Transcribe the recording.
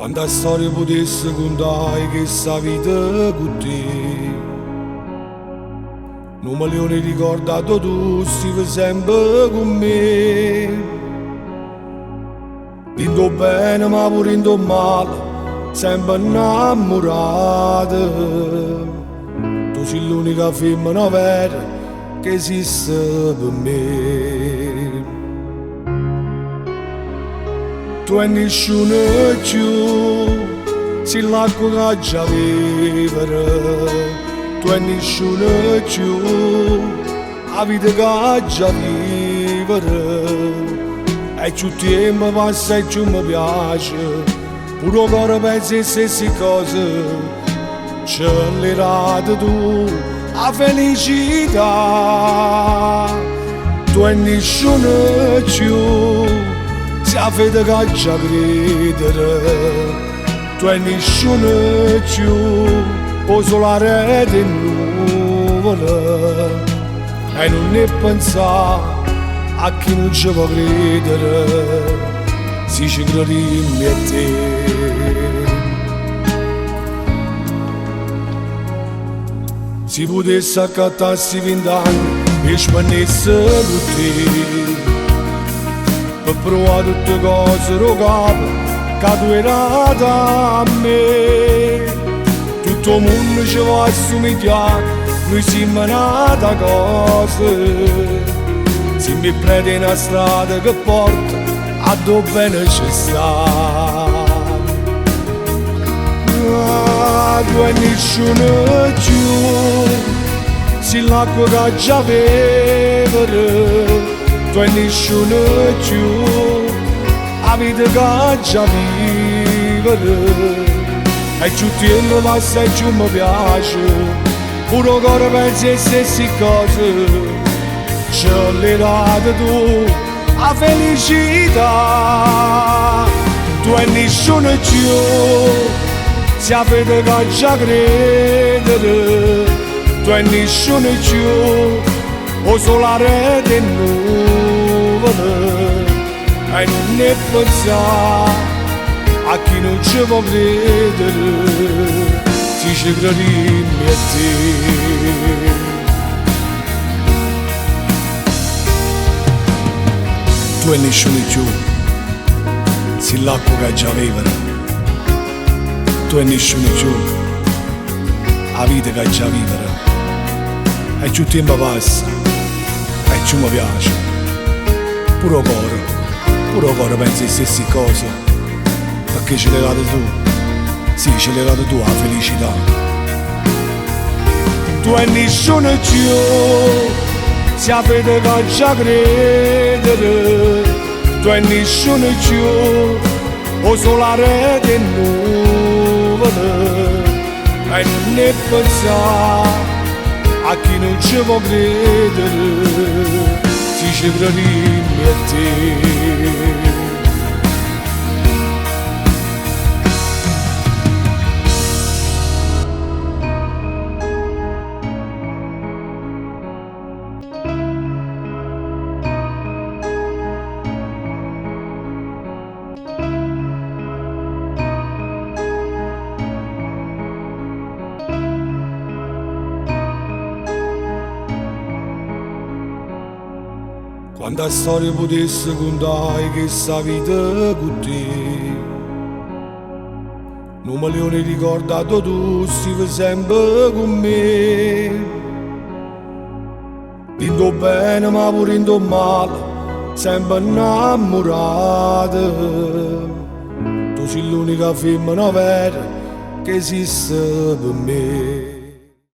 Quanta storia potesse contare che sta vita con te. Non me lo ne ricordato tu, stai sempre con me. Dindo bene ma pure dindo male, sempre innamorata. Tu sei l'unica femmina vera che esiste per me. Tu e nessuno più, sei l'acqua che già vivere. Tu e nessuno più, la vita che già vivere. E più tempo passa e più mi piace, pure ancora pensi alle stesse cose. Accelerate tu la felicità. Tu e nessuno più, si a fede che già credere. Tu e nessuno più, o sulla rete nuvole. E non ne pensare a chi non ci può credere, si ci credi a te. Si potesse accattarsi 20 anni e spannesse con te, per provare tutte cose da capo che tu era da me. Tutto il mondo ci va assomigliare, noi siamo nata cose. Se mi prendi una strada che porta a dove ci sta. Tu e nessuno più, sei l'acqua che già vivere. Tu e nessuno più, la vita che già vivere. E più tempo passa e più mi piace, pure ancora pensi alle stesse cose. Accelerate tu la felicità. Tu e nessuno più, si a fede che già credere. Tu e nessuno più, o sulla rete nuvole. E non ne pensare a chi non ci può credere, si ci credi a te. Tu e nessuno più, sei l'acqua che già vivere. Tu e nessuno più, la vita che già vivere. E più tempo passa, e più mi piace, pure ancora pensi alle stesse cose, perché ce l'hai dato tu, sì, ce l'hai dato tu la felicità. Tu e nessuno più, si a fede che già credere. Tu e nessuno più, o sulla rete nuvole. E non ne pensare a chi non ci può credere, si ci credi a te. Quanta storia potesse contare che sta vita con te. Non me lo ne ricordato tu, stai sempre con me. Dindo bene ma pure dindo male, sempre innamorata. Tu sei l'unica femmina vera che esiste per me.